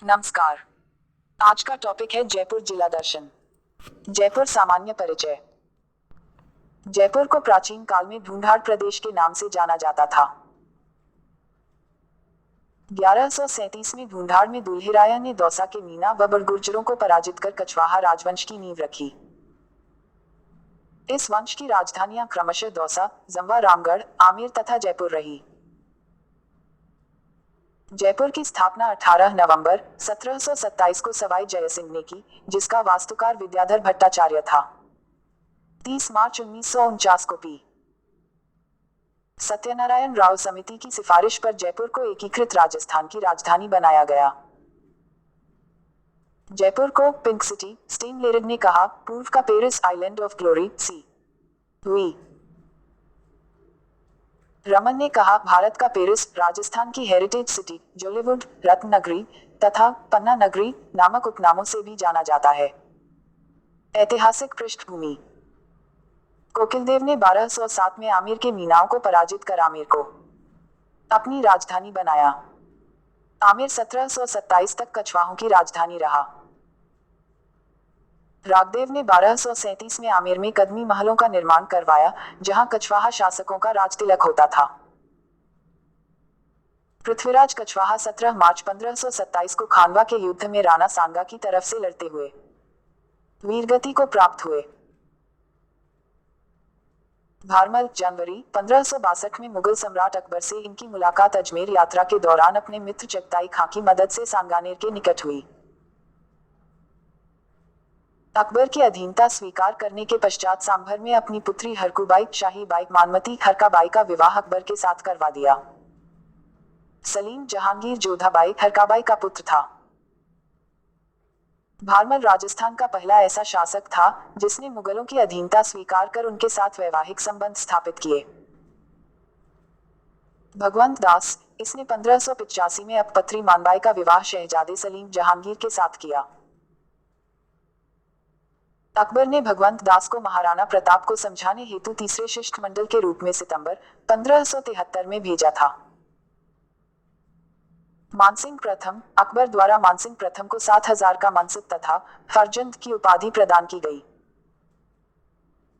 नमस्कार। आज का टॉपिक है जयपुर जिला दर्शन। जयपुर सामान्य परिचय। जयपुर को प्राचीन काल में ढूंढाड़ प्रदेश के नाम से जाना जाता था। 1137 में ढूंढाड़ में दुल्हेराया ने दौसा के मीना व बड़गुर्जरों को पराजित कर कछवाहा राजवंश की नींव रखी। इस वंश की राजधानियां क्रमशः दौसा, जंवा, रामगढ़, आमेर तथा जयपुर रही। जयपुर की स्थापना 18 नवंबर 1727 को सवाई जयसिंह ने की, जिसका वास्तुकार विद्याधर भट्टाचार्य था। 30 मार्च 1949 को पी सत्यनारायण राव समिति की सिफारिश पर जयपुर को एकीकृत राजस्थान की राजधानी बनाया गया। जयपुर को पिंक सिटी स्टीनलेरिड ने कहा, पूर्व का पेरिस आइलैंड ऑफ ग्लोरी सी हुई। रमन ने कहा, भारत का पेरिस राजस्थान की हेरिटेज सिटी जॉलीवुड, रत्न नगरी तथा पन्ना नगरी नामक उपनामों से भी जाना जाता है। ऐतिहासिक पृष्ठभूमि। कोकिलदेव ने 1207 में आमेर के मीनाओं को पराजित कर आमेर को अपनी राजधानी बनाया। आमेर 1727 तक कछवाहों की राजधानी रहा। रागदेव ने 1237 में आमेर में कदमी महलों का निर्माण करवाया, जहां कछवाहा शासकों का राजतिलक होता था। पृथ्वीराज कछवाहा 17 मार्च 1527 को खानवा के युद्ध में राणा सांगा की तरफ से लड़ते हुए वीरगति को प्राप्त हुए। भारमल जनवरी 1562 में मुगल सम्राट अकबर से इनकी मुलाकात अजमेर यात्रा के दौरान अपने मित्र चगताई खां की मदद से सांगानेर के निकट हुई। अकबर की अधीनता स्वीकार करने के पश्चात सांभर में अपनी पुत्री हरकुबाई शाही बाई मानमती हरकाबाई का विवाह अकबर के साथ करवा दिया। सलीम जहांगीर जोधाबाई हरकाबाई का पुत्र था। भारमल राजस्थान का पहला ऐसा शासक था जिसने मुगलों की अधीनता स्वीकार कर उनके साथ वैवाहिक संबंध स्थापित किए। भगवंत दास, इसने 1585 में अपपत्री मानबाई का विवाह शहजादे सलीम जहांगीर के साथ किया। अकबर ने भगवंत दास को महाराणा प्रताप को समझाने हेतु तीसरे शिष्टमंडल के रूप में सितंबर 1573 में भेजा था। मानसिंह प्रथम, अकबर द्वारा मानसिंह प्रथम को 7000 का मनसब तथा फरजंद की उपाधि प्रदान की गई।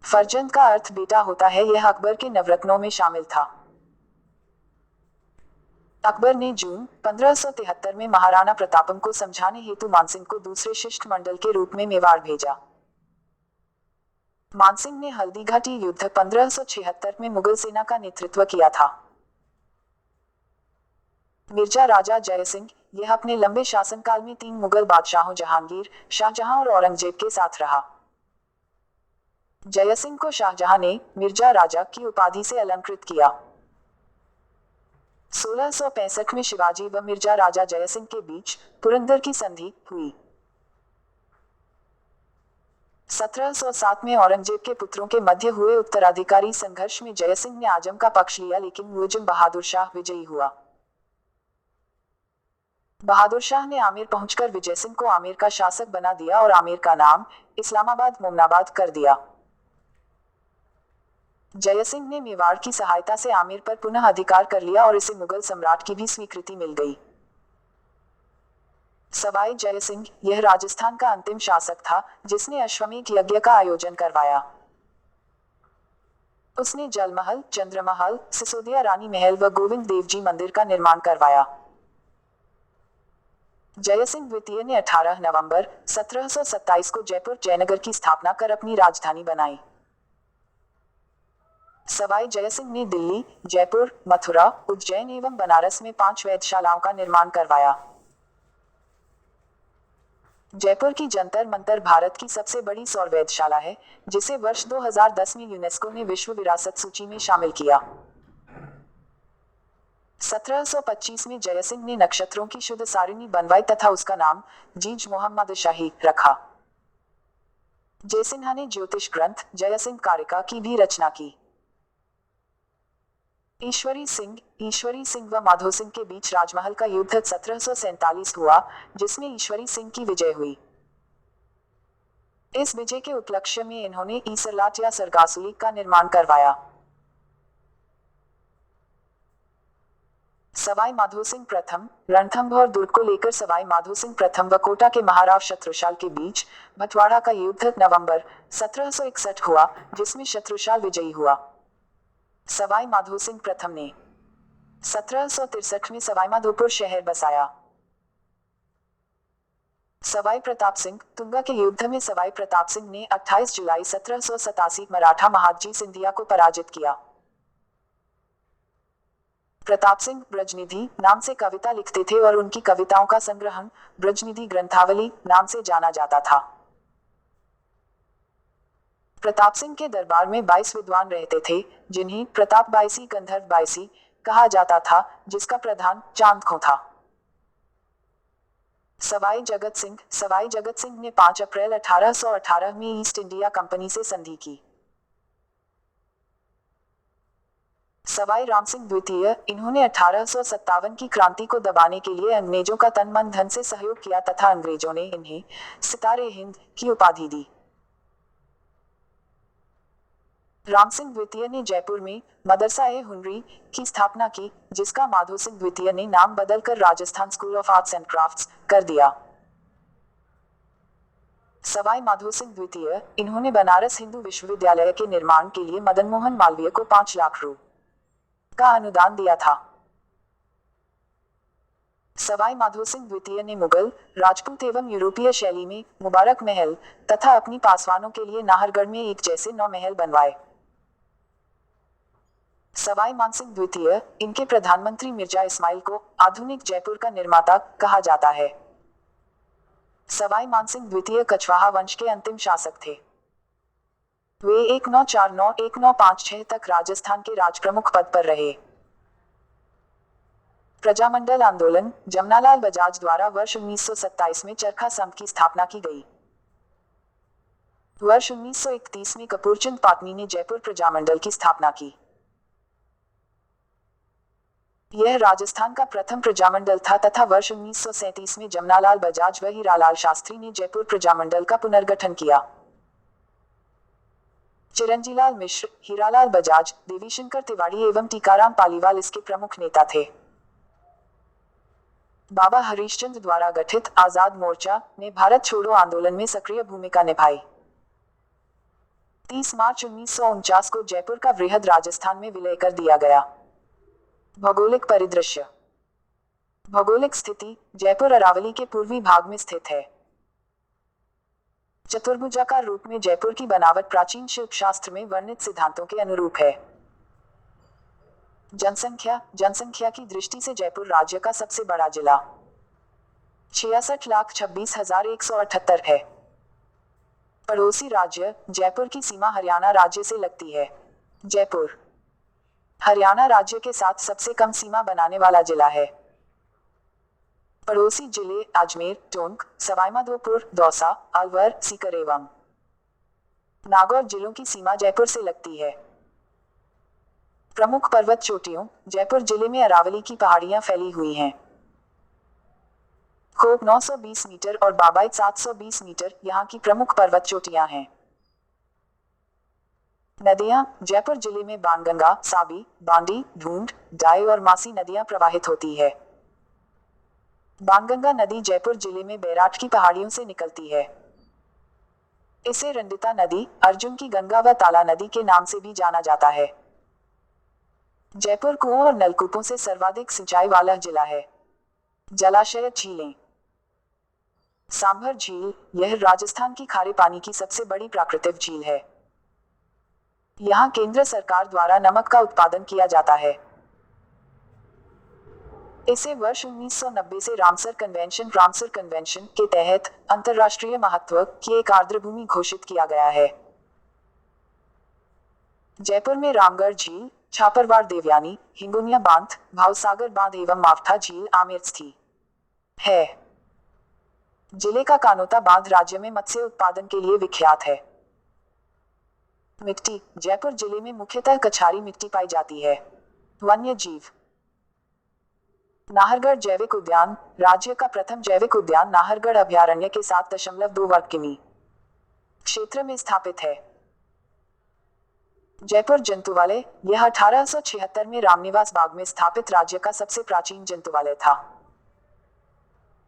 फरजंद का अर्थ बेटा होता है, यह अकबर के नवरत्नों में शामिल था। अकबर ने जून 1573 में महाराणा प्रतापम को समझाने हेतु मानसिंह को दूसरे शिष्टमंडल के रूप में मेवाड़ भेजा। मानसिंह ने हल्दीघाटी युद्ध 1576 में मुगल सेना का नेतृत्व किया था। मिर्जा राजा जयसिंह, यह अपने लंबे शासनकाल में 3 मुगल बादशाहों जहांगीर, शाहजहां और औरंगजेब के साथ रहा। जयसिंह को शाहजहां ने मिर्जा राजा की उपाधि से अलंकृत किया। 1665 में शिवाजी व मिर्जा राजा जयसिंह के बीच पुरंदर की संधि हुई। 1707 में औरंगजेब के पुत्रों के मध्य हुए उत्तराधिकारी संघर्ष में जयसिंह ने आजम का पक्ष लिया, लेकिन मुअज्जम बहादुर शाह विजयी हुआ। बहादुर शाह ने आमेर पहुंचकर विजय सिंह को आमेर का शासक बना दिया और आमेर का नाम इस्लामाबाद मोमनाबाद कर दिया। जयसिंह ने मेवाड़ की सहायता से आमेर पर पुनः अधिकार कर लिया और इसे मुगल सम्राट की भी स्वीकृति मिल गई। सवाई जयसिंह, यह राजस्थान का अंतिम शासक था जिसने अश्वमेध यज्ञ का आयोजन करवाया। उसने जलमहल, चंद्रमहल, सिसोदिया रानी महल व गोविंद देवजी मंदिर का निर्माण करवाया। जयसिंह द्वितीय ने 18 नवंबर 1727 को जयपुर जयनगर की स्थापना कर अपनी राजधानी बनाई। सवाई जयसिंह ने दिल्ली, जयपुर, मथुरा, उज्जैन एवं बनारस में 5 वेधशालाओं का निर्माण करवाया। जयपुर की जंतर मंतर भारत की सबसे बड़ी सौर वेधशाला है, जिसे वर्ष 2010 में यूनेस्को ने विश्व विरासत सूची में शामिल किया। 1725 में जयसिंह ने नक्षत्रों की शुद्ध सारिणी बनवाई तथा उसका नाम जीज मोहम्मद शाही रखा। जयसिन्हा ने ज्योतिष ग्रंथ जयसिंह कारिका की भी रचना की। ईश्वरी सिंह व माधो सिंह के बीच राजमहल का युद्ध 1747 हुआ, जिसमें ईश्वरी सिंह की विजय हुई। इस विजय के उपलक्ष्य में इन्होंने ईसरलाट या सरगासुली का निर्माण करवाया। सवाई माधोसिंह प्रथम, रणथंभ और दुर्ग को लेकर सवाई माधोसिंह प्रथम व कोटा के महाराव शत्रुशाल के बीच भटवाड़ा का युद्ध नवंबर 1761 हुआ, जिसमें शत्रुशाल विजयी हुआ। सवाई माधोसिंह प्रथम ने 1763 में सवाईमाधोपुर शहर बसाया। सवाई प्रताप सिंह, तुंगा के युद्ध में सवाई प्रताप सिंह ने 28 जुलाई 1787 मराठा महादजी सिंधिया को पराजित किया। प्रताप सिंह ब्रजनिधि नाम से कविता लिखते थे और उनकी कविताओं का संग्रह ब्रजनिधि ग्रंथावली नाम से जाना जाता था। प्रताप सिंह के दरबार में 22 विद्वान रहते थे, जिन्हें प्रताप बाईसी गंधर्व बाईसी कहा जाता था, जिसका प्रधान चांदखो था। सवाई जगत सिंह ने 5 अप्रैल 1818 में ईस्ट इंडिया कंपनी से संधि की। सवाई राम सिंह द्वितीय, इन्होंने 1857 की क्रांति को दबाने के लिए अंग्रेजों का तन मन धन से सहयोग किया तथा अंग्रेजों ने इन्हें सितारे हिंद की उपाधि दी। राम सिंह द्वितीय ने जयपुर में मदरसा-ए-हुनरी की स्थापना की, जिसका माधो सिंह द्वितीय ने नाम बदलकर Rajasthan school of arts and crafts कर दिया। सवाई माधो सिंह द्वितीय, इन्होंने बनारस हिंदू विश्वविद्यालय के निर्माण के लिए मदन मोहन मालवीय को 5 लाख रु का अनुदान दिया था। सवाई माधो सिंह द्वितीय ने मुगल, राजपूत एवं यूरोपीय शैली में मुबारक महल तथा अपनी पासवानों के लिए नाहरगढ़ में एक जैसे 9 महल बनवाए। सवाई मानसिंह द्वितीय, इनके प्रधानमंत्री मिर्जा इस्माइल को आधुनिक जयपुर का निर्माता कहा जाता है। सवाई मानसिंह द्वितीय कछवाहा वंश के अंतिम शासक थे। वे 1949-1956 तक राजस्थान के राजप्रमुख पद पर रहे। प्रजामंडल आंदोलन, जमनालाल बजाज द्वारा वर्ष 1927 में चरखा संघ की स्थापना की गई। वर्ष 1931 में कपूरचंद पाटनी ने जयपुर प्रजामंडल की स्थापना की। यह राजस्थान का प्रथम प्रजामंडल था तथा वर्ष 1937 में जमनालाल बजाज व हीरालाल शास्त्री ने जयपुर प्रजामंडल का पुनर्गठन किया। चिरंजीलाल मिश्र, हीरालाल बजाज, देवीशंकर तिवाड़ी एवं टीकाराम पालीवाल इसके प्रमुख नेता थे। बाबा हरीशचंद्र द्वारा गठित आजाद मोर्चा ने भारत छोड़ो आंदोलन में सक्रिय भूमिका निभाई। 30 मार्च 1949 को जयपुर का वृहद राजस्थान में विलय कर दिया गया। भौगोलिक परिदृश्य। भौगोलिक स्थिति, जयपुर अरावली के पूर्वी भाग में स्थित है। चतुर्भुजाकार रूप में जयपुर की बनावट प्राचीन शिल्पशास्त्र में वर्णित सिद्धांतों के अनुरूप है। जनसंख्या की दृष्टि से जयपुर राज्य का सबसे बड़ा जिला 66,26,178 है। पड़ोसी राज्य, जयपुर की सीमा हरियाणा राज्य से लगती है। जयपुर हरियाणा राज्य के साथ सबसे कम सीमा बनाने वाला जिला है। पड़ोसी जिले अजमेर, टोंक, सवाईमाधोपुर, दौसा, अलवर, सीकर एवं नागौर जिलों की सीमा जयपुर से लगती है। प्रमुख पर्वत चोटियों, जयपुर जिले में अरावली की पहाड़ियां फैली हुई हैं। खोप 920 मीटर और बाबाई 720 मीटर यहाँ की प्रमुख पर्वत चोटियां हैं। नदियां, जयपुर जिले में बाणगंगा, साबी, बांडी, ढूंढ, डाई और मासी नदियां प्रवाहित होती है। बाणगंगा नदी जयपुर जिले में बैराठ की पहाड़ियों से निकलती है। इसे रंडिता नदी, अर्जुन की गंगा व ताला नदी के नाम से भी जाना जाता है। जयपुर कुओं और नलकूपों से सर्वाधिक सिंचाई वाला जिला है। जलाशय, झीलें। सांभर झील, यह राजस्थान की खारे पानी की सबसे बड़ी प्राकृतिक झील है। यहाँ केंद्र सरकार द्वारा नमक का उत्पादन किया जाता है। इसे वर्ष 1990 से रामसर कन्वेंशन के तहत अंतर्राष्ट्रीय महत्व की एक आर्द्रभूमि घोषित किया गया है। जयपुर में रामगढ़ झील, छापरवाड़ देवयानी, हिंगोनिया बांध, भावसागर बांध एवं मावठा झील आमेर स्थित है। जिले का कानोता बांध राज्य में मत्स्य उत्पादन के लिए विख्यात है। मिट्टी, जयपुर जिले में मुख्यतः कछारी मिट्टी पाई जाती है। वन्य जीव, नाहरगढ़ जैविक उद्यान, राज्य का प्रथम जैविक उद्यान नाहरगढ़ अभयारण्य के 7.2 वर्ग किमी क्षेत्र में स्थापित है। जयपुर जंतुवालय, यह 1876 में रामनिवास बाग में स्थापित राज्य का सबसे प्राचीन जंतुवालय था।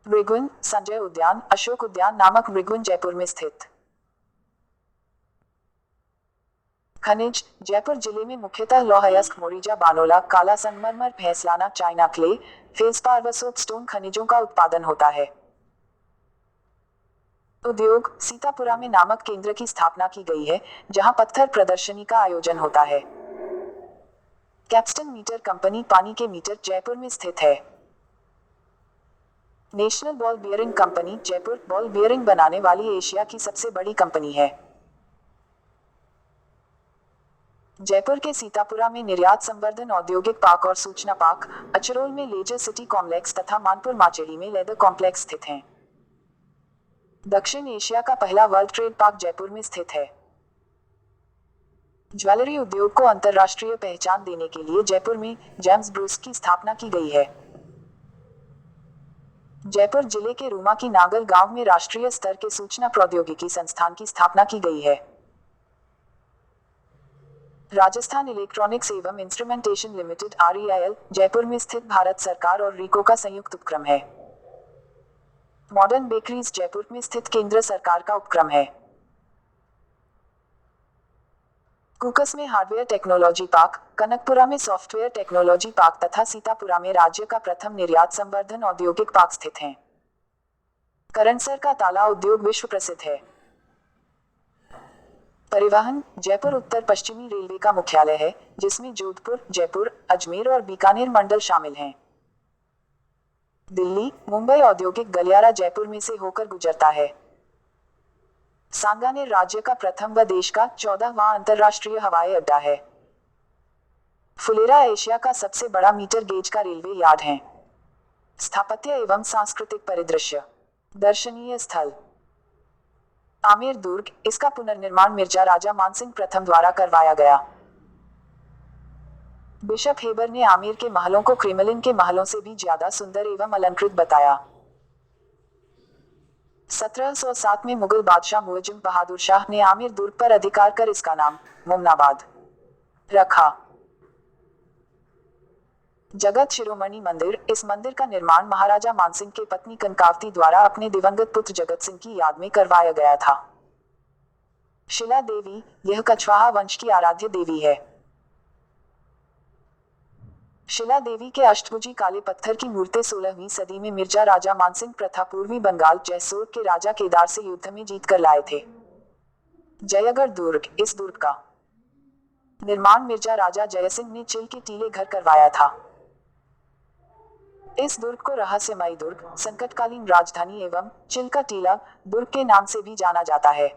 मृगवन, संजय उद्यान, अशोक उद्यान नामक मृगवन जयपुर में स्थित। खनिज, जयपुर जिले में मुख्यतः लौह अयस्क, मोरिजा, बानोला, काला संगमरमर, भैंसलाना, चाइना क्ले, फेल्सपार व सोपस्टोन खनिजों का उत्पादन होता है। उद्योग, सीतापुरा में नामक केंद्र की स्थापना की गई है, जहां पत्थर प्रदर्शनी का आयोजन होता है। कैप्स्टन मीटर कंपनी पानी के मीटर जयपुर में स्थित है। National ball bearing company Jaipur ball bearing बनाने वाली एशिया की सबसे बड़ी कंपनी है। जयपुर के सीतापुरा में निर्यात संवर्धन औद्योगिक पार्क और सूचना पार्क, अचरोल में लेजर सिटी कॉम्प्लेक्स तथा मानपुर माचेड़ी में लेदर कॉम्प्लेक्स स्थित हैं। दक्षिण एशिया का पहला वर्ल्ड ट्रेड पार्क जयपुर में स्थित है। ज्वेलरी उद्योग को अंतर्राष्ट्रीय पहचान देने के लिए जयपुर में जेम्स ब्रूस की स्थापना की गई है। जयपुर जिले के रूमा की नागल गांव में राष्ट्रीय स्तर के सूचना प्रौद्योगिकी संस्थान की स्थापना की गई है। राजस्थान इलेक्ट्रॉनिक्स एवं इंस्ट्रूमेंटेशन लिमिटेड REIL जयपुर में स्थित भारत सरकार और रीको का संयुक्त उपक्रम है। मॉडर्न बेकरीज जयपुर में स्थित केंद्र सरकार का उपक्रम है। कुकस में हार्डवेयर टेक्नोलॉजी पार्क, कनकपुरा में सॉफ्टवेयर टेक्नोलॉजी पार्क तथा सीतापुरा में राज्य का प्रथम निर्यात संवर्धन औद्योगिक पार्क स्थित हैं। करनसर का ताला उद्योग विश्व प्रसिद्ध है। परिवहन, जयपुर उत्तर पश्चिमी रेलवे का मुख्यालय है, जिसमें जोधपुर, जयपुर, अजमेर और बीकानेर मंडल शामिल हैं। दिल्ली, मुंबई औद्योगिक गलियारा जयपुर में से होकर गुजरता है। सांगानेर राज्य का प्रथम व देश का 14वां अंतर्राष्ट्रीय हवाई अड्डा है। फुलेरा एशिया का सबसे बड़ा मीटर गेज का रेलवे यार्ड है। स्थापत्य एवं सांस्कृतिक परिदृश्य, दर्शनीय स्थल। आमेर दुर्ग, इसका पुनर्निर्माण मिर्जा राजा मानसिंह प्रथम द्वारा करवाया गया। बिशप हेबर ने आमेर के महलों को क्रेमलिन के महलों से भी ज्यादा सुंदर एवं अलंकृत बताया। 1707 में मुगल बादशाह मुअज्जम बहादुर शाह ने आमेर दुर्ग पर अधिकार कर इसका नाम मुमनाबाद रखा। जगत शिरोमणि मंदिर, इस मंदिर का निर्माण महाराजा मानसिंह के पत्नी कनकावती द्वारा अपने दिवंगत पुत्र जगत सिंह की याद में करवाया गया था। शिला देवी, यह कछवाहा वंश की आराध्य देवी है। शिला देवी के अष्टभुजी काले पत्थर की मूर्तें 16वीं सदी में मिर्जा राजा मानसिंह प्रथा पूर्वी बंगाल जैसोर के राजा केदार से युद्ध में जीत कर लाए थे। जयगढ़ दुर्ग, इस दुर्ग का निर्माण मिर्जा राजा जयसिंह ने चिल के टीले घर करवाया था। इस दुर्ग को रहस्यमयी दुर्ग, संकटकालीन राजधानी एवं चिल का टीला दुर्ग के नाम से भी जाना जाता है।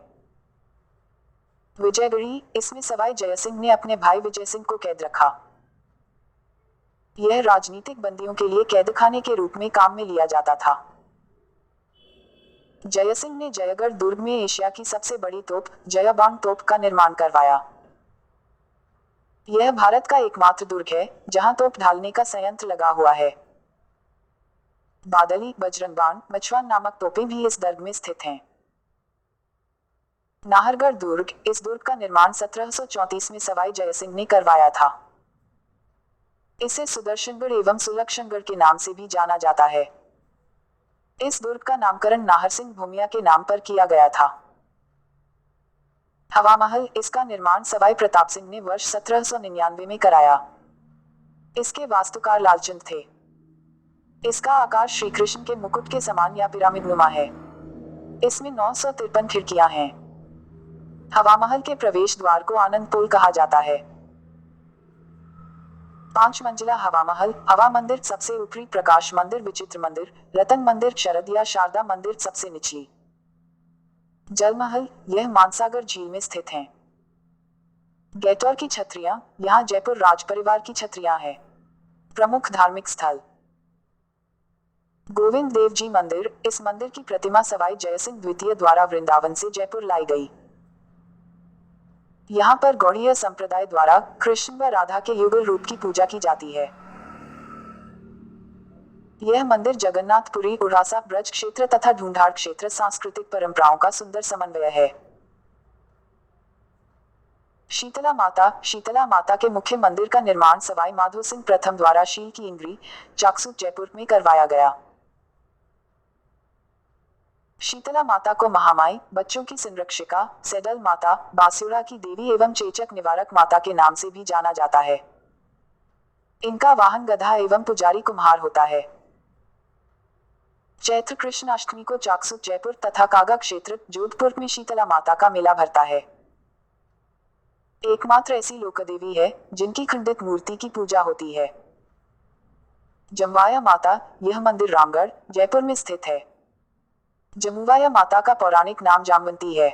विजयगढ़ी, इसमें सवाई जयसिंह ने अपने भाई विजय सिंह को कैद रखा। यह राजनीतिक बंदियों के लिए कैदखाने के रूप में काम में लिया जाता था। जयसिंह ने जयगढ़ दुर्ग में एशिया की सबसे बड़ी तोप जयाबान तोप का निर्माण करवाया। यह भारत का एकमात्र दुर्ग है जहां तोप ढालने का संयंत्र लगा हुआ है। बादली, बजरंग बाण, मछुआन नामक तोपें भी इस दुर्ग में स्थित हैं। नाहरगढ़ दुर्ग, इस दुर्ग का निर्माण 1734 में सवाई जयसिंह ने करवाया था। इसे सुदर्शनगढ़ एवं सुलक्षणगढ़ के नाम से भी जाना जाता है। इस दुर्ग का नामकरण नाहर सिंह भूमिया के नाम पर किया गया था। हवा महल, इसका निर्माण सवाई प्रताप सिंह ने वर्ष 1799 में कराया। इसके वास्तुकार लालचंद थे। इसका आकार श्री कृष्ण के मुकुट के समान या पिरामिड नुमा है। इसमें 953 खिड़कियां हैं। हवा महल के प्रवेश द्वार को आनंद पोल कहा जाता है। 5 मंजिला हवा महल, हवा मंदिर सबसे ऊपरी, प्रकाश मंदिर, विचित्र मंदिर, रतन मंदिर, शरद या शारदा मंदिर सबसे निचली। जल महल, यह मानसागर झील में स्थित है। गैटौर की छतरियां, यहाँ जयपुर राज परिवार की छतरियां हैं। प्रमुख धार्मिक स्थल, गोविंद देव जी मंदिर, इस मंदिर की प्रतिमा सवाई जयसिंह द्वितीय द्वारा वृंदावन से जयपुर लाई गई। यहाँ पर गौड़ीय संप्रदाय द्वारा कृष्ण व राधा के युगल रूप की पूजा की जाती है। यह मंदिर जगन्नाथपुरी, उड़ासा, ब्रज क्षेत्र तथा ढूंढाड़ क्षेत्र सांस्कृतिक परंपराओं का सुंदर समन्वय है। शीतला माता के मुख्य मंदिर का निर्माण सवाई माधो सिंह प्रथम द्वारा शील की इंगरी चाकसू जयपुर में करवाया गया। शीतला माता को महामाई, बच्चों की संरक्षिका, सेडल माता, बांसुरा की देवी एवं चेचक निवारक माता के नाम से भी जाना जाता है। इनका वाहन गधा एवं पुजारी कुम्हार होता है। चैत्र कृष्णाष्टमी को चाकसू जयपुर तथा कागा क्षेत्र जोधपुर में शीतला माता का मेला भरता है। एकमात्र ऐसी लोकदेवी है जिनकी खंडित मूर्ति की पूजा होती है। जमवाया माता, यह मंदिर रामगढ़ जयपुर में स्थित है। जमुवाया माता का पौराणिक नाम जामवंती है।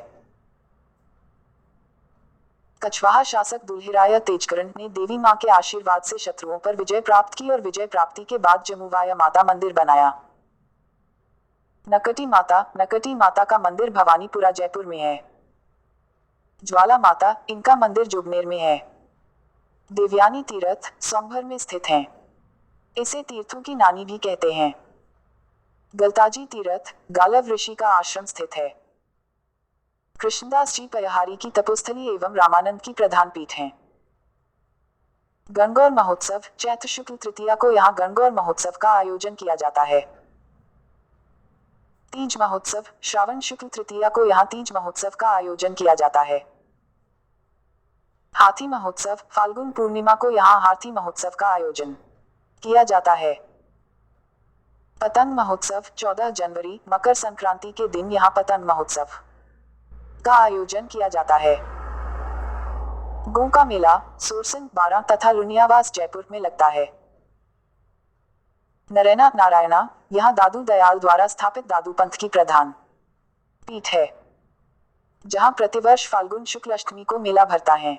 कछवाहा शासक दुल्हेराया तेजकरण ने देवी मां के आशीर्वाद से शत्रुओं पर विजय प्राप्त की और विजय प्राप्ति के बाद जमुवाया माता मंदिर बनाया। नकटी माता का मंदिर भवानीपुरा जयपुर में है। ज्वाला माता, इनका मंदिर जोगनेर में है। देवयानी तीर्थ सोमभर में स्थित हैं। इसे तीर्थों की नानी भी कहते हैं। गलताजी तीर्थ गालव ऋषि का आश्रम स्थित है। कृष्णदास जी पयहारी की तपोस्थली एवं रामानंद की प्रधान पीठ है। गणगौर महोत्सव, चैत्र शुक्ल तृतीया को यहाँ गणगौर महोत्सव का आयोजन किया जाता है। तीज महोत्सव, श्रावण शुक्ल तृतीया को यहाँ तीज महोत्सव का आयोजन किया जाता है। हाथी महोत्सव, फाल्गुन पूर्णिमा को यहाँ हाथी महोत्सव का आयोजन किया जाता है। पतंग महोत्सव, 14 जनवरी मकर संक्रांति के दिन यहाँ पतंग महोत्सव का आयोजन किया जाता है। गो का मेला सोरसिंह 12 तथा लुनियावास जयपुर में लगता है। नरैना नारायणा, यहाँ दादू दयाल द्वारा स्थापित दादू पंथ की प्रधान पीठ है, जहाँ प्रतिवर्ष फाल्गुन शुक्ल अष्टमी को मेला भरता है।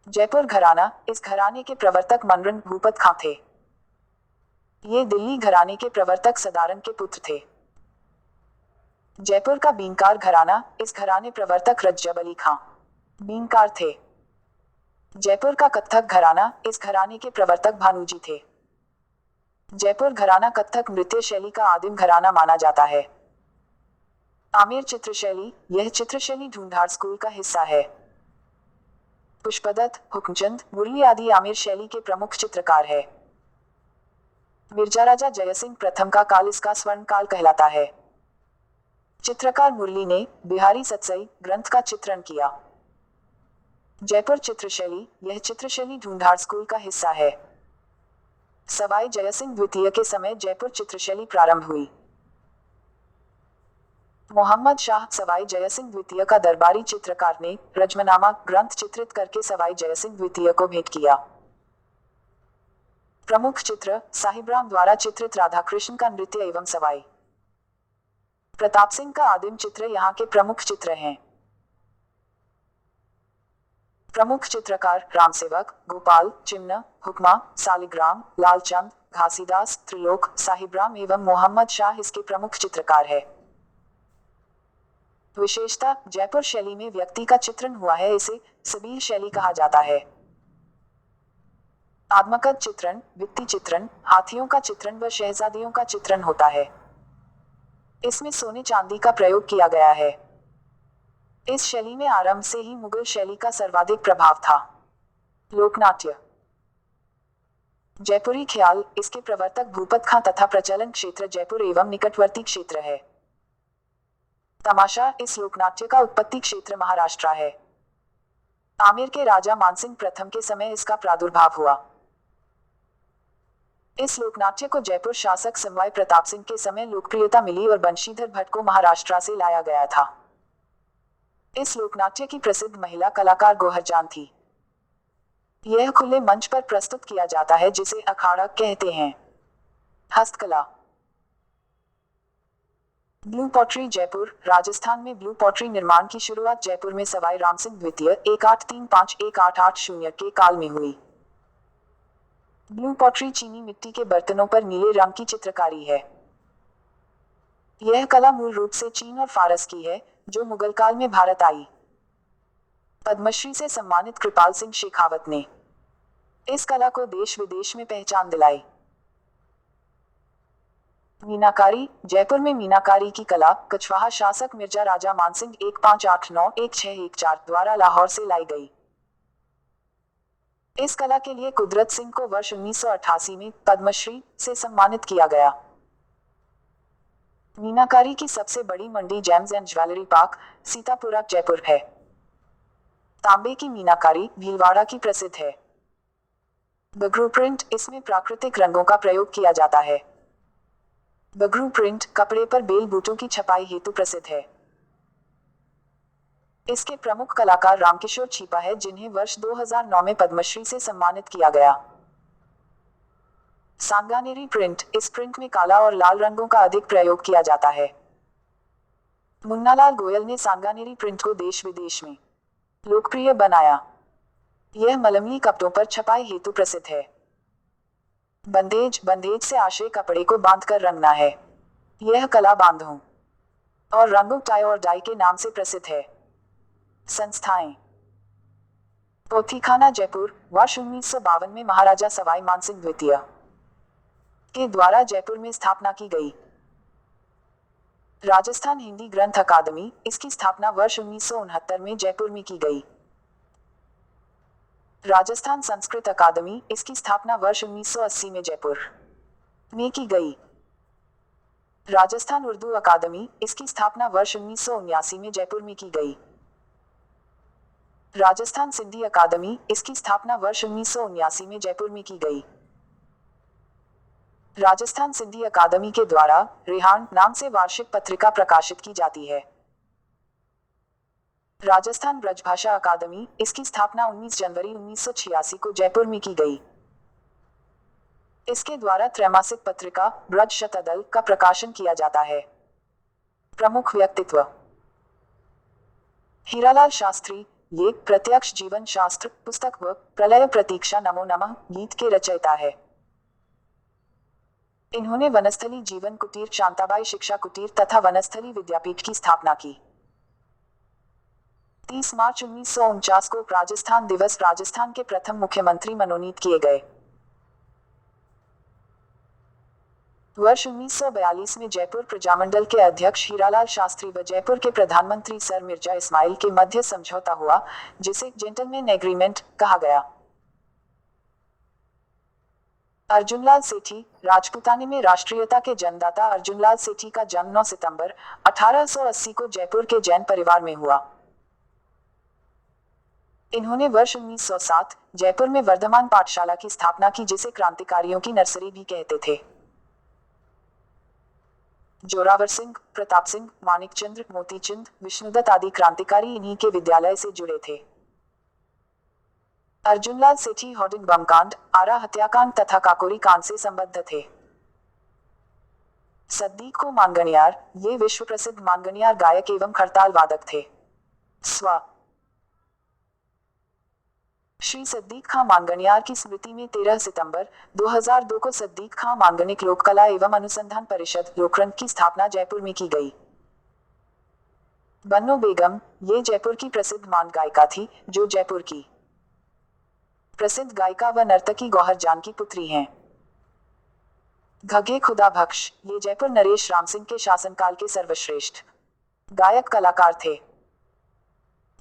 जयपुर घराना, इस घराने के प्रवर्तक मनरंग भूपत खां थे। ये दिल्ली घराने के प्रवर्तक सदारंग के पुत्र थे। जयपुर का बीनकार घराना, इस घराने प्रवर्तक रज्जब अली खां बीनकार थे। जयपुर का कत्थक घराना, इस घराने के प्रवर्तक भानुजी थे। जयपुर घराना कत्थक नृत्य शैली का आदिम घराना माना जाता है। आमेर चित्रशैली, यह चित्रशैली ढूंढाड़ स्कूल का हिस्सा है। पुष्पदत्त, हुक्मचंद, मुरली आदि आमेर शैली के प्रमुख चित्रकार है। मिर्जा राजा जयसिंह प्रथम का काल इसका स्वर्ण काल कहलाता है। चित्रकार मुरली ने बिहारी सतसई ग्रंथ का चित्रण किया। जयपुर चित्रशैली, यह चित्रशैली ढूंढाड़ स्कूल का हिस्सा है। सवाई जयसिंह द्वितीय के समय जयपुर चित्रशैली प्रारंभ हुई। मोहम्मद शाह सवाई जयसिंह द्वितीय का दरबारी चित्रकार ने रजमनामा ग्रंथ चित्रित करके सवाई जयसिंह द्वितीय को भेंट किया। प्रमुख चित्र साहिबराम द्वारा चित्रित राधा कृष्ण का नृत्य एवं सवाई प्रताप सिंह का आदिम चित्र यहाँ के प्रमुख चित्र हैं। प्रमुख चित्रकार रामसेवक, गोपाल, चिमना, हुक्मा, सालिग्राम, लालचंद, घासीदास, त्रिलोक, साहिबराम एवं मोहम्मद शाह इसके प्रमुख चित्रकार है। विशेषता, जयपुर शैली में व्यक्ति का चित्रण हुआ है, इसे सबील शैली कहा जाता है। आत्मकथ चित्रण, भित्ति चित्रण, हाथियों का चित्रण व शहजादियों का चित्रण होता है। इसमें सोने चांदी का प्रयोग किया गया है। इस शैली में आरंभ से ही मुगल शैली का सर्वाधिक प्रभाव था। लोकनाट्य, जयपुरी ख्याल, इसके प्रवर्तक भूपत खां तथा प्रचलन क्षेत्र जयपुर एवं निकटवर्ती क्षेत्र है। तमाशा, इस लोकनाट्य का उत्पत्ति क्षेत्र महाराष्ट्र है। आमेर के राजा मानसिंह प्रथम के समय इसका प्रादुर्भाव हुआ। इस लोकनाट्य को जयपुर शासक सवाई प्रताप सिंह के समय लोकप्रियता मिली और बंशीधर भट्ट को महाराष्ट्र से लाया गया था। इस लोकनाट्य की प्रसिद्ध महिला कलाकार गोहरजान थी। यह खुले मंच पर प्रस्तुत किया जाता है जिसे अखाड़ा कहते हैं। हस्तकला, ब्लू पॉटरी जयपुर, राजस्थान में ब्लू पॉटरी निर्माण की शुरुआत जयपुर में सवाई रामसिंह द्वितीय 1835-1880 के काल में हुई। ब्लू पॉटरी चीनी मिट्टी के बर्तनों पर नीले रंग की चित्रकारी है। यह कला मूल रूप से चीन और फारस की है, जो मुगल काल में भारत आई। पद्मश्री से सम्मानित कृपाल सिंह शेखावत ने इस कला को देश विदेश में पहचान दिलाई। मीनाकारी। जयपुर में मीनाकारी की कला कछवाहा शासक मिर्जा राजा मानसिंह 1589-1614 द्वारा लाहौर से लाई गई। इस कला के लिए कुदरत सिंह को वर्ष 1988 में पद्मश्री से सम्मानित किया गया। मीनाकारी की सबसे बड़ी मंडी gems and jewellery park Sitapura Jaipur है। तांबे की मीनाकारी भीलवाड़ा की प्रसिद्ध है। बगरू प्रिंट, इसमें प्राकृतिक रंगों का प्रयोग किया जाता है। बगरू प्रिंट कपड़े पर बेल बूटों की छपाई हेतु प्रसिद्ध है। इसके प्रमुख कलाकार रामकिशोर छिपा है, जिन्हें वर्ष 2009 में पद्मश्री से सम्मानित किया गया। सांगानेरी प्रिंट, इस प्रिंट में काला और लाल रंगों का अधिक प्रयोग किया जाता है। मुन्नालाल गोयल ने सांगानेरी प्रिंट को देश विदेश में लोकप्रिय बनाया। यह मलमली कपड़ों पर छपाई हेतु प्रसिद्ध है। बंदेज, बंदेज से आशय कपड़े को बांधकर रंगना है। यह कला बांधों और रंगों टाई और डाई के नाम से प्रसिद्ध है। संस्थाएं। पोथीखाना जयपुर, वर्ष 1952 में महाराजा सवाई मानसिंह द्वितीय के द्वारा जयपुर में स्थापना की गई। राजस्थान हिंदी ग्रंथ अकादमी, इसकी स्थापना वर्ष 1969 में जयपुर में की गई। राजस्थान संस्कृत अकादमी, इसकी स्थापना वर्ष 1980 में जयपुर में की गई। राजस्थान उर्दू अकादमी, इसकी स्थापना वर्ष 1979 में जयपुर में की गई। राजस्थान सिंधी अकादमी, इसकी स्थापना वर्ष 1979 में जयपुर में की गई। राजस्थान सिंधी अकादमी के द्वारा रेहान नाम से वार्षिक पत्रिका प्रकाशित की जाती है। राजस्थान ब्रजभाषा अकादमी, इसकी स्थापना 19 जनवरी 1986 को जयपुर में की गई। इसके द्वारा त्रैमासिक पत्रिका ब्रज शतदल का प्रकाशन किया जाता है। प्रमुख व्यक्तित्व। हीरालाल शास्त्री, ये प्रत्यक्ष जीवन शास्त्र पुस्तक व प्रलय प्रतीक्षा नमो नमः गीत के रचयिता है। इन्होंने वनस्थली जीवन कुटीर, शांताबाई शिक्षा कुटीर तथा वनस्थली विद्यापीठ की स्थापना की। 30 मार्च 1949 को राजस्थान दिवस राजस्थान के प्रथम मुख्यमंत्री मनोनीत किए गए। वर्ष 1942 में जयपुर प्रजामंडल के अध्यक्ष हीरालाल शास्त्री व जयपुर के प्रधानमंत्री सर मिर्जा इस्माइल के मध्य समझौता हुआ, जिसे जेंटलमैन एग्रीमेंट कहा गया। अर्जुनलाल सेठी, राजपूताने में राष्ट्रीयता के जन्मदाता अर्जुनलाल सेठी का जन्म 9 सितंबर 1880 को जयपुर के जैन परिवार में हुआ। इन्होंने वर्ष 1907 जयपुर में वर्धमान पाठशाला की स्थापना की, जिसे क्रांतिकारियों की नर्सरी भी कहते थे। जोरावर सिंह, प्रताप सिंह, मानिकचंद्र, मोतीचंद, विष्णुदत्त आदि क्रांतिकारी इन्हीं के विद्यालय से जुड़े थे। अर्जुनलाल सेठी होर्डिंग बम कांड, आरा हत्याकांड तथा काकोरी कांड से संबद्ध थे। सद्दीक को मांगणियार, ये विश्व प्रसिद्ध मांगणियार गायक एवं खड़ताल वादक थे। स्व श्री सद्दीक खां मांगणियार की स्मृति में 13 सितंबर 2002 को सद्दीक खां मांगणिक लोक कला एवं अनुसंधान परिषद लोकरंग की स्थापना जयपुर में की गई। बन्नो बेगम, ये जयपुर की प्रसिद्ध मांड गायिका थी, जो जयपुर की प्रसिद्ध गायिका व नर्तकी गौहर जान की पुत्री हैं। घगे खुदा बख्श, ये जयपुर नरेश राम सिंह के शासनकाल के सर्वश्रेष्ठ गायक कलाकार थे।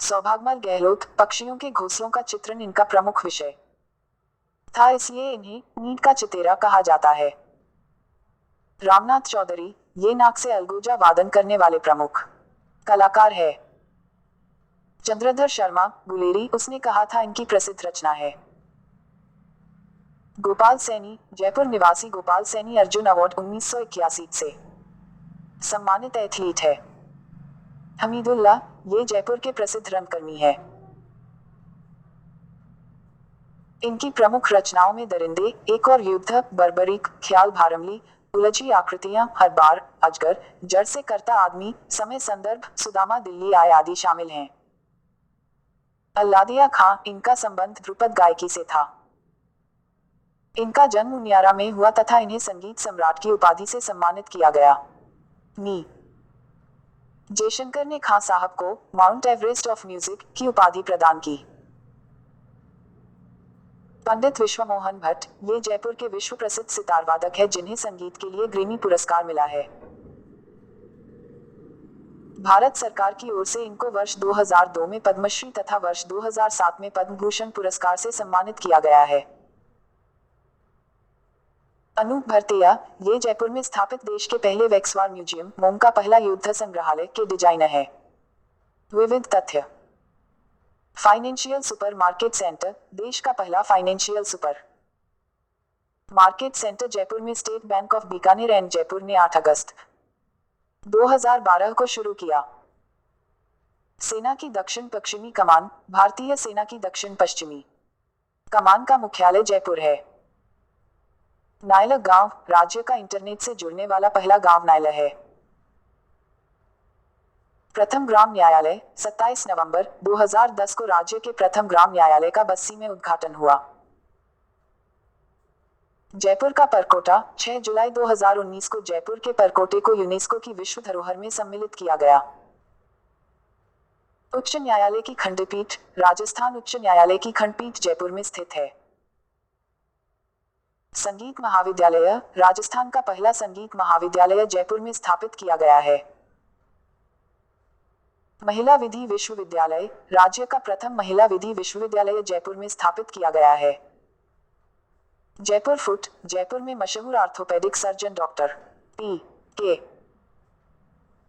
सौभाग्यमल गहलोत, पक्षियों के घोंसलों का चित्रण इनका प्रमुख विषय था, इसलिए इन्हें नींद का चितेरा कहा जाता है। रामनाथ चौधरी, ये नाक से अलगोजा वादन करने वाले प्रमुख कलाकार है। चंद्रधर शर्मा, गुलेरी, उसने कहा था इनकी प्रसिद्ध रचना है। गोपाल सैनी, जयपुर निवासी गोपाल सैनी अर्जुन अवार्ड 1981 से सम्मानित एथलीट है। हमीदुल्लाह, ये जयपुर के प्रसिद्ध रंगकर्मी है। इनकी प्रमुख रचनाओं में दरिंदे, एक और युद्ध, बर्बरीक, ख्याल भारमली, उलझी आकृतियां, हर बार, अजगर, जड़ से करता आदमी, समय संदर्भ, सुदामा दिल्ली आए आदि शामिल हैं। अल्लादिया खां, इनका संबंध ध्रुपद गायकी से था। इनका जन्म उनियारा में हुआ तथा इन्हें संगीत सम्राट की उपाधि से सम्मानित किया गया। मी जयशंकर ने खां साहब को माउंट एवरेस्ट ऑफ म्यूजिक की उपाधि प्रदान की। पंडित विश्वमोहन भट्ट, ये जयपुर के विश्व प्रसिद्ध सितार वादक है जिन्हें संगीत के लिए ग्रैमी पुरस्कार मिला है। भारत सरकार की ओर से इनको वर्ष 2002 में पद्मश्री तथा वर्ष 2007 में पद्म भूषण पुरस्कार से सम्मानित किया गया है। अनूप भरतिया, ये जयपुर में स्थापित देश के पहले वैक्सवार म्यूजियम मोम का पहला युद्ध संग्रहालय के डिजाइनर है। विविध तथ्य। फाइनेंशियल सुपर मार्केट सेंटर, देश का पहला financial super market centre Jaipur में State Bank of Bikaner and Jaipur ने 8 अगस्त 2012 को शुरू किया। सेना की दक्षिण पश्चिमी कमान, भारतीय सेना की दक्षिण पश्चिमी कमान का मुख्यालय जयपुर है। नायला गांव, राज्य का इंटरनेट से जुड़ने वाला पहला गांव नायला है। प्रथम ग्राम न्यायालय, 27 नवंबर 2010 को राज्य के प्रथम ग्राम न्यायालय का बस्सी में उद्घाटन हुआ। जयपुर का परकोटा, 6 जुलाई 2019 को जयपुर के परकोटे को यूनेस्को की विश्व धरोहर में सम्मिलित किया गया। उच्च न्यायालय की खंडपीठ, राजस्थान उच्च न्यायालय की खंडपीठ जयपुर में स्थित है। संगीत महाविद्यालय, राजस्थान का पहला संगीत महाविद्यालय जयपुर में स्थापित किया गया है। महिला विधि विश्वविद्यालय, राज्य का प्रथम महिला विधि विश्वविद्यालय जयपुर में स्थापित किया गया है। जयपुर फुट, जयपुर में मशहूर ऑर्थोपेडिक सर्जन डॉक्टर P.K.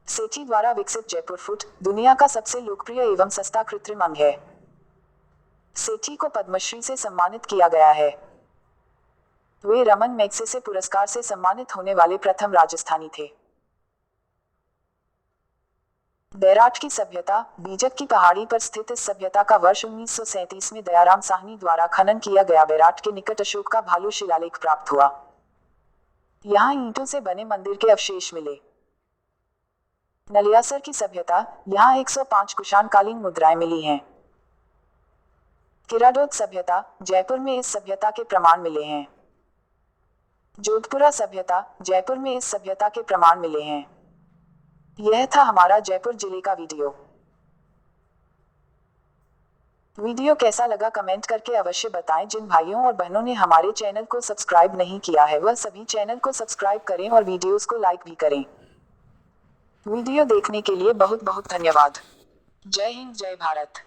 सेठी द्वारा विकसित जयपुर फुट दुनिया का सबसे लोकप्रिय एवं सस्ता कृत्रिम अंग है। सेठी को पद्मश्री से सम्मानित किया गया है। वे रमन मैग्सेसे पुरस्कार से सम्मानित होने वाले प्रथम राजस्थानी थे। बैराट की सभ्यता, बीजक की पहाड़ी पर स्थित इस सभ्यता का वर्ष 1937 में दयाराम साहनी द्वारा खनन किया गया बैराट के निकट अशोक का भालू शिलालेख प्राप्त हुआ। यहाँ ईंटों से बने मंदिर के अवशेष मिले। नलियासर की सभ्यता, यहाँ 105 कुषाणकालीन मुद्राएं मिली हैं। किराडोत सभ्यता, जयपुर में इस सभ्यता के प्रमाण मिले हैं। जोधपुरा सभ्यता, जयपुर में इस सभ्यता के प्रमाण मिले हैं। यह था हमारा जयपुर जिले का वीडियो कैसा लगा कमेंट करके अवश्य बताएं। जिन भाइयों और बहनों ने हमारे चैनल को सब्सक्राइब नहीं किया है वह सभी चैनल को सब्सक्राइब करें और वीडियोस को लाइक भी करें। वीडियो देखने के लिए बहुत बहुत धन्यवाद। जय हिंद, जय भारत।